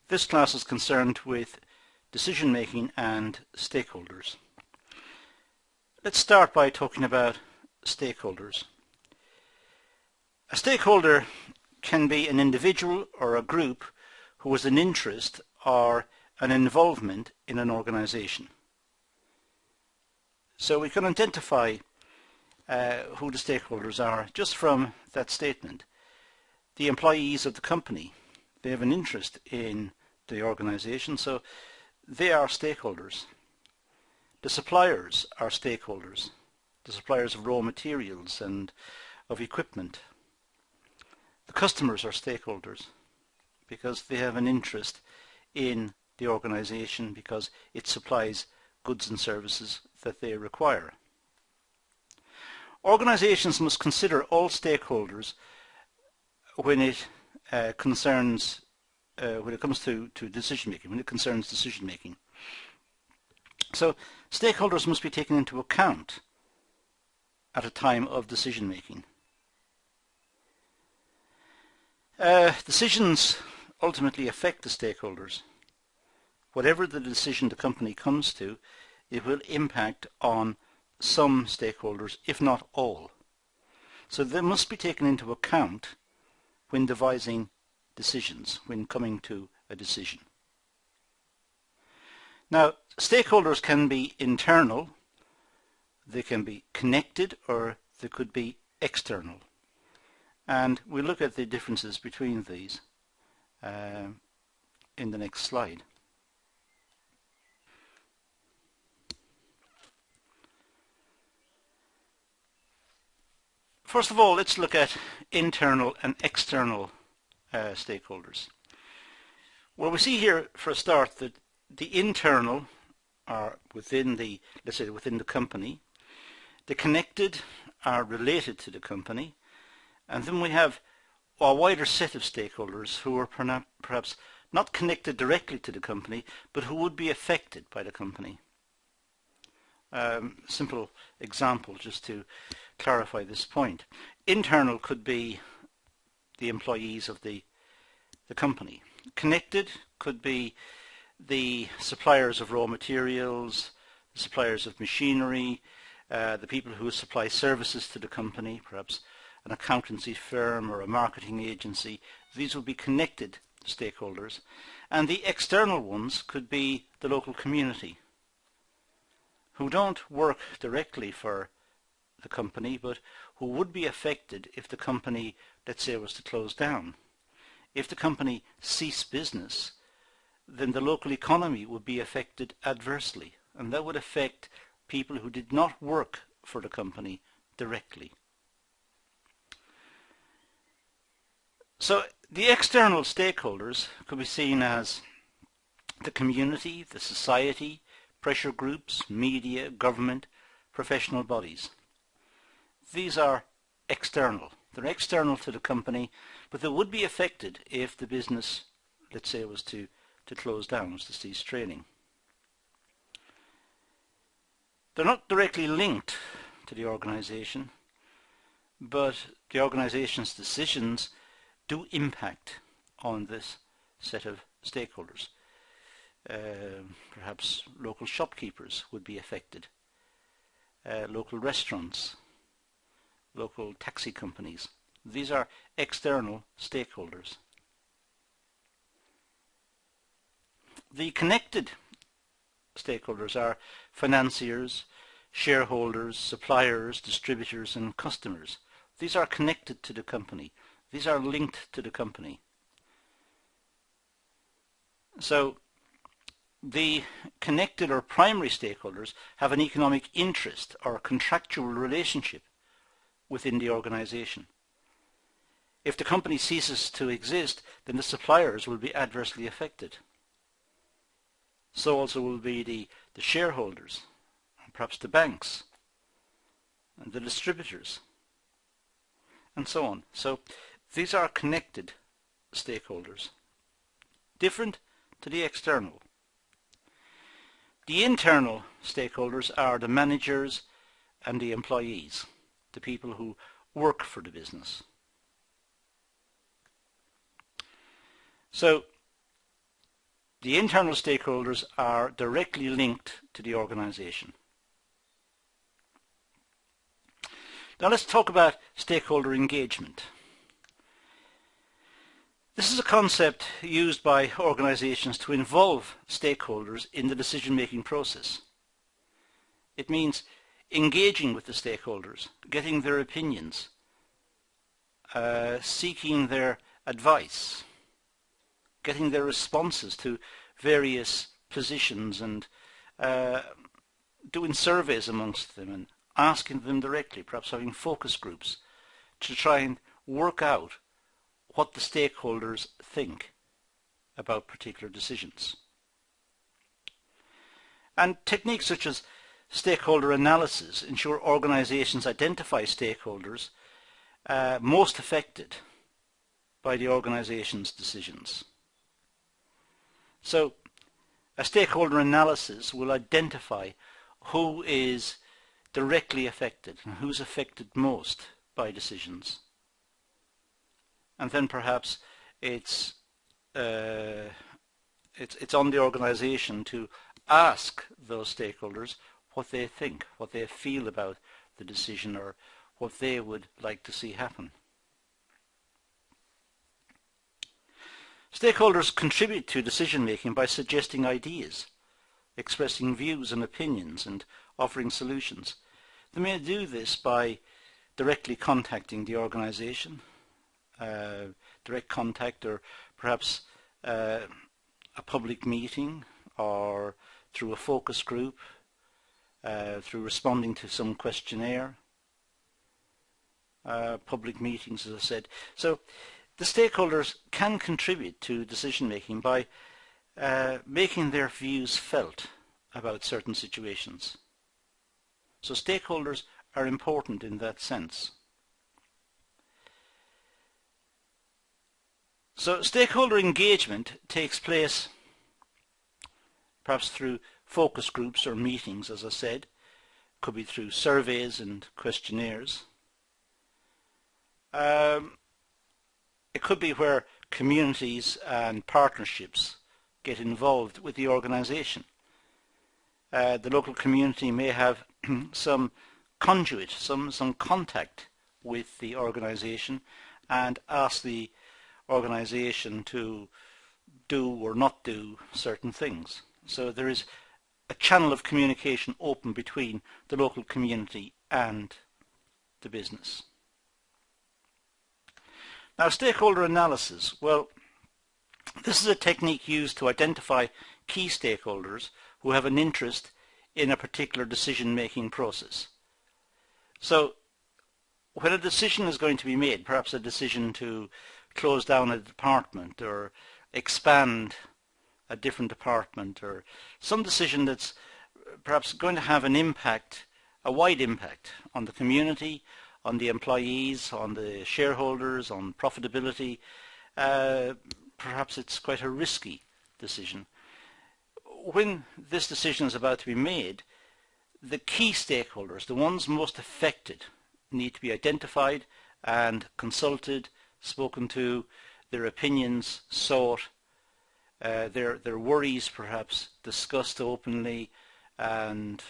This class is concerned with decision making and stakeholders. Let's start by talking about stakeholders. A stakeholder can be an individual or a group who has an interest or an involvement in an organization. So we can identify who the stakeholders are just from that statement. The employees of the company, they have an interest in the organization, so they are stakeholders. The suppliers are stakeholders, the suppliers of raw materials and of equipment. The customers are stakeholders because they have an interest in the organization because it supplies goods and services that they require. Organizations must consider all stakeholders when it concerns when it comes to decision making, when it concerns decision making. So stakeholders must be taken into account at a time of decision making. Decisions ultimately affect the stakeholders. Whatever the decision the company comes to, it will impact on some stakeholders, if not all. So they must be taken into account when devising decisions, when coming to a decision. Now, stakeholders can be internal, they can be connected, or they could be external. And we'll look at the differences between these in the next slide. First of all, let's look at internal and external stakeholders. Well, we see here for a start that the internal are within the, let's say, within the company. The connected are related to the company. And then we have a wider set of stakeholders who are perhaps not connected directly to the company, but who would be affected by the company. Simple example just to clarify this point. Internal could be the employees of the company. Connected could be the suppliers of raw materials, the suppliers of machinery, the people who supply services to the company, perhaps an accountancy firm or a marketing agency. These would be connected stakeholders. And the external ones could be the local community, who don't work directly for the company, but who would be affected if the company, let's say, was to close down. If the company ceased business, then the local economy would be affected adversely, and that would affect people who did not work for the company directly. So the external stakeholders could be seen as the community, the society, pressure groups, media, government, professional bodies. These are external. They're external to the company, but they would be affected if the business, let's say, was to close down, was to cease trading. They're not directly linked to the organization, but the organization's decisions do impact on this set of stakeholders. Perhaps local shopkeepers would be affected, local restaurants, local taxi companies. These are external stakeholders. The connected stakeholders are financiers, shareholders, suppliers, distributors and customers. These are connected to the company. These are linked to the company. So the connected or primary stakeholders have an economic interest or a contractual relationship within the organization. If the company ceases to exist, then the suppliers will be adversely affected. So also will be the shareholders, and perhaps the banks, and the distributors, and so on. So these are connected stakeholders, different to the external. The internal stakeholders are the managers and the employees, the people who work for the business. So The internal stakeholders are directly linked to the organization. Now let's talk about stakeholder engagement. This is a concept used by organizations to involve stakeholders in the decision-making process. It means engaging with the stakeholders, getting their opinions, seeking their advice, getting their responses to various positions, and doing surveys amongst them and asking them directly, perhaps having focus groups to try and work out what the stakeholders think about particular decisions. And techniques such as stakeholder analysis ensure organizations identify stakeholders most affected by the organization's decisions. So a stakeholder analysis will identify who is directly affected and who's affected most by decisions. And then perhaps it's on the organization to ask those stakeholders what they think, what they feel about the decision, or what they would like to see happen. Stakeholders contribute to decision making by suggesting ideas, expressing views and opinions, and offering solutions. They may do this by directly contacting the organization, direct contact, or perhaps a public meeting, or through a focus group, through responding to some questionnaire, public meetings, as I said. So the stakeholders can contribute to decision making by making their views felt about certain situations. So stakeholders are important in that sense. So stakeholder engagement takes place perhaps through focus groups or meetings, as I said. Could be through surveys and questionnaires. It could be where communities and partnerships get involved with the organization. The local community may have some conduit, some contact with the organization, and ask the organization to do or not do certain things. So there is a channel of communication open between the local community and the business. Now, stakeholder analysis, well, this is a technique used to identify key stakeholders who have an interest in a particular decision-making process. So when a decision is going to be made, perhaps a decision to close down a department or expand a different department, or some decision that's perhaps going to have an impact, a wide impact on the community, on the employees, on the shareholders, on profitability, perhaps it's quite a risky decision. When this decision is about to be made, the key stakeholders, the ones most affected, need to be identified and consulted, spoken to, their opinions sought, their worries perhaps discussed openly, and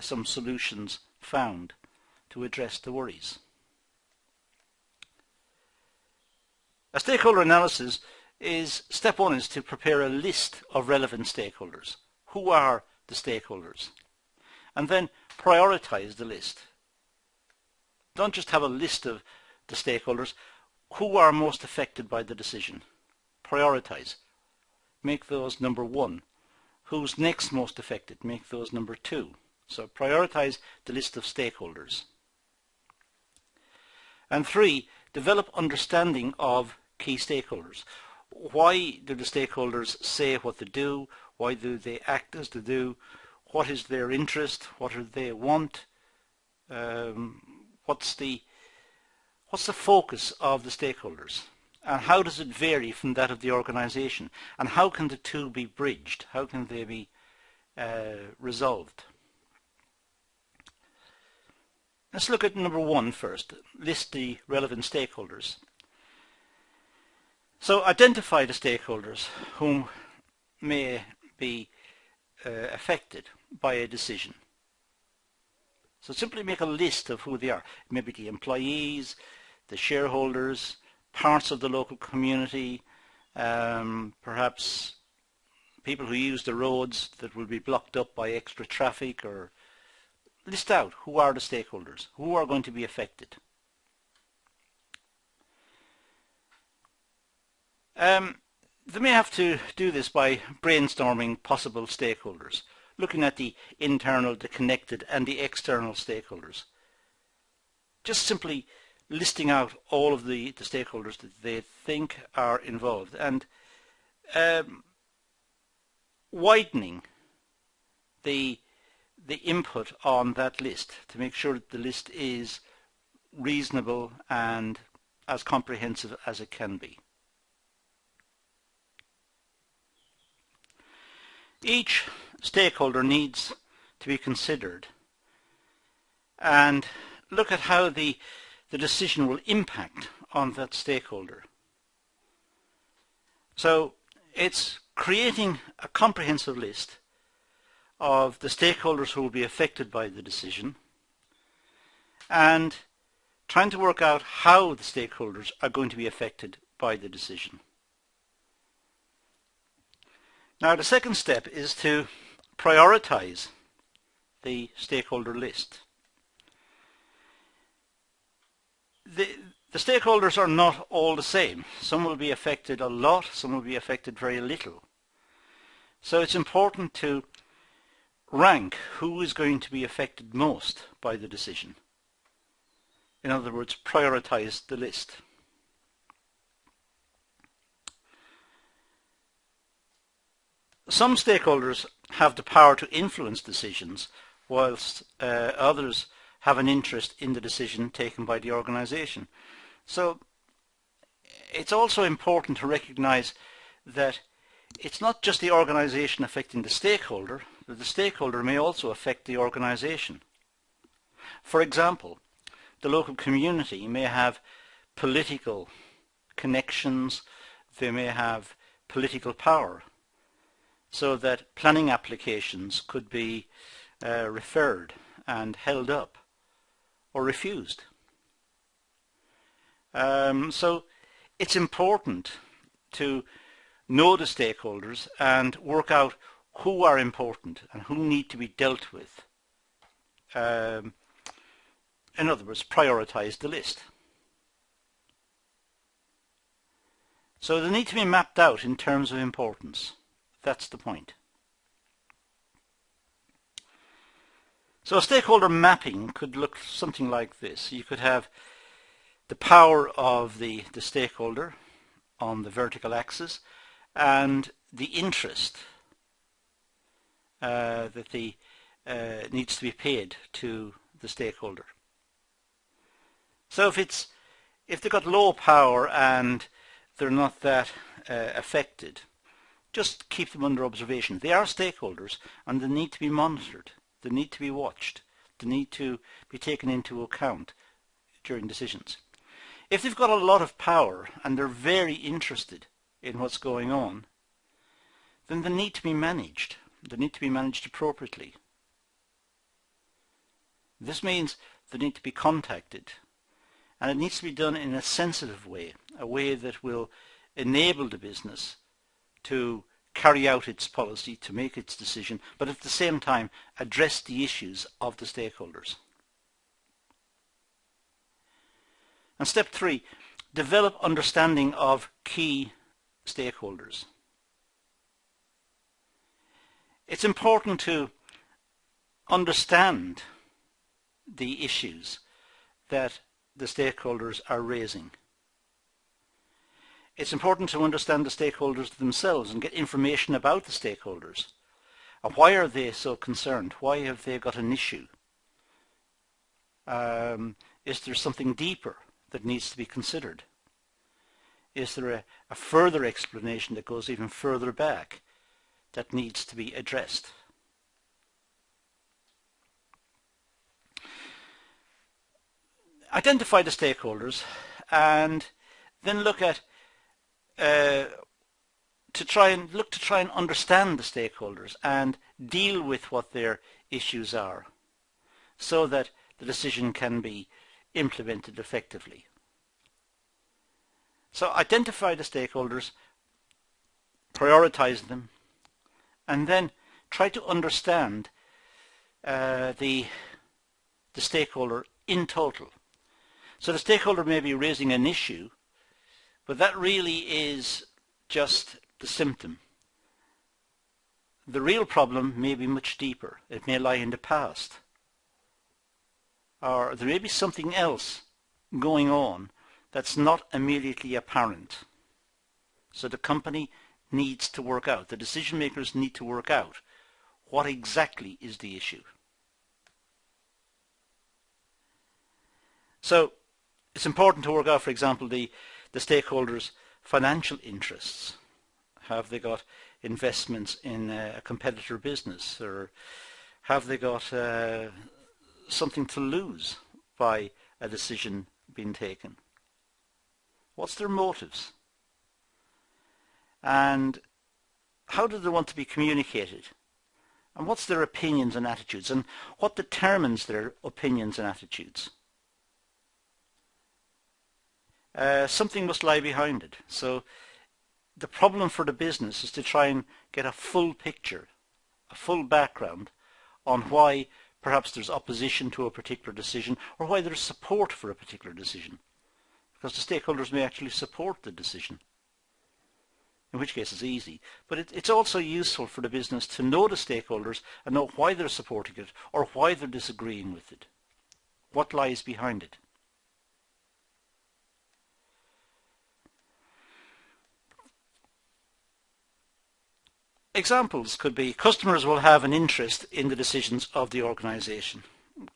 some solutions found to address the worries. A stakeholder analysis is, step one is to prepare a list of relevant stakeholders. Who are the stakeholders? And then prioritize the list. Don't just have a list of the stakeholders. Who are most affected by the decision? Prioritize. Make those number one. Who's next most affected? Make those number two. So prioritize the list of stakeholders. And three, develop understanding of key stakeholders. Why do the stakeholders say what they do? Why do they act as they do? What is their interest? What do they want? What's the focus of the stakeholders? And how does it vary from that of the organization? And how can the two be bridged? How can they be resolved? Let's look at number one first. List the relevant stakeholders. So identify the stakeholders whom may be affected by a decision. So simply make a list of who they are. Maybe the employees, the shareholders, parts of the local community, perhaps people who use the roads that will be blocked up by extra traffic, or list out who are the stakeholders, who are going to be affected. They may have to do this by brainstorming possible stakeholders, looking at the internal, the connected and the external stakeholders. Just simply listing out all of the stakeholders that they think are involved, and widening the input on that list to make sure that the list is reasonable and as comprehensive as it can be. Each stakeholder needs to be considered and look at how the decision will impact on that stakeholder. So it's creating a comprehensive list of the stakeholders who will be affected by the decision and trying to work out how the stakeholders are going to be affected by the decision. Now the second step is to prioritize the stakeholder list. The stakeholders are not all the same. Some will be affected a lot, some will be affected very little. So it's important to rank who is going to be affected most by the decision. In other words, prioritize the list. Some stakeholders have the power to influence decisions, whilst others have an interest in the decision taken by the organisation. So it's also important to recognise that it's not just the organisation affecting the stakeholder, but the stakeholder may also affect the organisation. For example, the local community may have political connections, they may have political power, so that planning applications could be referred and held up or refused. So it's important to know the stakeholders and work out who are important and who need to be dealt with. In other words, prioritize the list. So they need to be mapped out in terms of importance. That's the point. So a stakeholder mapping could look something like this. You could have the power of the stakeholder on the vertical axis and the interest that needs to be paid to the stakeholder. So if they've got low power and they're not that affected, just keep them under observation. They are stakeholders and they need to be monitored. They need to be watched. They need to be taken into account during decisions. If they've got a lot of power and they're very interested in what's going on, then they need to be managed. They need to be managed appropriately. This means they need to be contacted, and it needs to be done in a sensitive way, a way that will enable the business to carry out its policy, to make its decision, but at the same time address the issues of the stakeholders. And step 3, develop understanding of key stakeholders. It's important to understand the issues that the stakeholders are raising. It's important to understand the stakeholders themselves and get information about the stakeholders. And why are they so concerned? Why have they got an issue? Is there something deeper that needs to be considered? Is there a further explanation that goes even further back that needs to be addressed? Identify the stakeholders and then look at to try and understand the stakeholders and deal with what their issues are so that the decision can be implemented effectively. So identify the stakeholders, prioritize them, and then try to understand the stakeholder in total. So the stakeholder may be raising an issue, but that really is just the symptom. The real problem may be much deeper. It may lie in the past. Or there may be something else going on that's not immediately apparent. So the company needs to work out, the decision makers need to work out what exactly is the issue. So it's important to work out, for example, the stakeholders' financial interests. Have they got investments in a competitor business, or have they got something to lose by a decision being taken? What's their motives? And how do they want to be communicated? And what's their opinions and attitudes? And what determines their opinions and attitudes? Something must lie behind it. So the problem for the business is to try and get a full picture, a full background on why perhaps there's opposition to a particular decision or why there's support for a particular decision. Because the stakeholders may actually support the decision, in which case it's easy. But it's also useful for the business to know the stakeholders and know why they're supporting it or why they're disagreeing with it. What lies behind it? Examples could be customers will have an interest in the decisions of the organization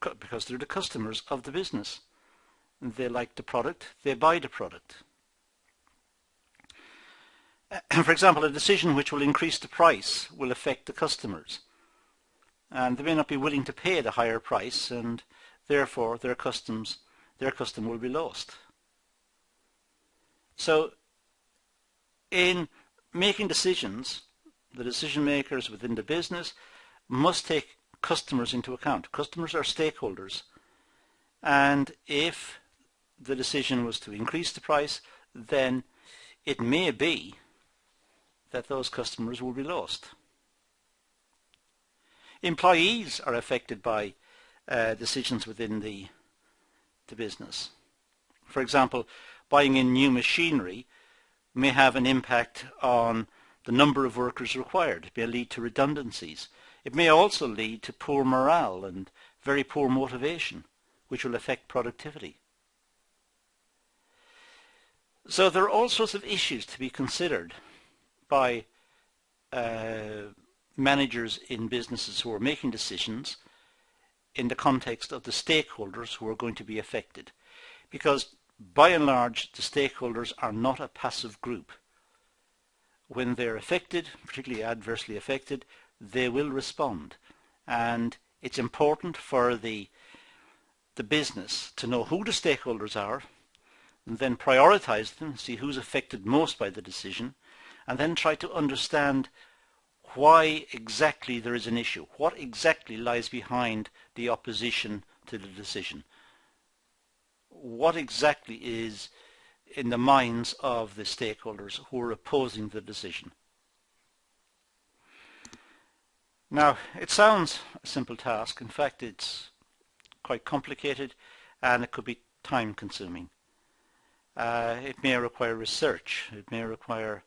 because they're the customers of the business. They like the product, they buy the product. For example, a decision which will increase the price will affect the customers, and they may not be willing to pay the higher price, and therefore their custom will be lost. So in making decisions, the decision makers within the business must take customers into account. Customers are stakeholders, and if the decision was to increase the price, then it may be that those customers will be lost. Employees are affected by decisions within the business. For example, buying in new machinery may have an impact on the number of workers required. It may lead to redundancies. It may also lead to poor morale and very poor motivation, which will affect productivity. So there are all sorts of issues to be considered by managers in businesses who are making decisions in the context of the stakeholders who are going to be affected. Because by and large, the stakeholders are not a passive group. When they're affected, particularly adversely affected, they will respond. And it's important for the business to know who the stakeholders are, and then prioritize them, see who's affected most by the decision, and then try to understand why exactly there is an issue, what exactly lies behind the opposition to the decision, what exactly is in the minds of the stakeholders who are opposing the decision. Now, it sounds a simple task. In fact, it's quite complicated, and it could be time-consuming. It may require research. It may require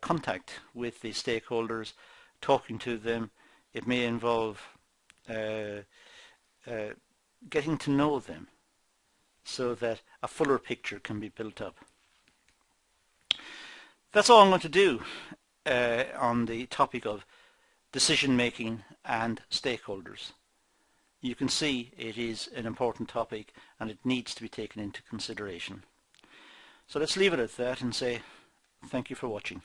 contact with the stakeholders, talking to them. It may involve getting to know them so that a fuller picture can be built up. That's all I'm going to do on the topic of decision making and stakeholders. You can see it is an important topic and it needs to be taken into consideration. So let's leave it at that and say thank you for watching.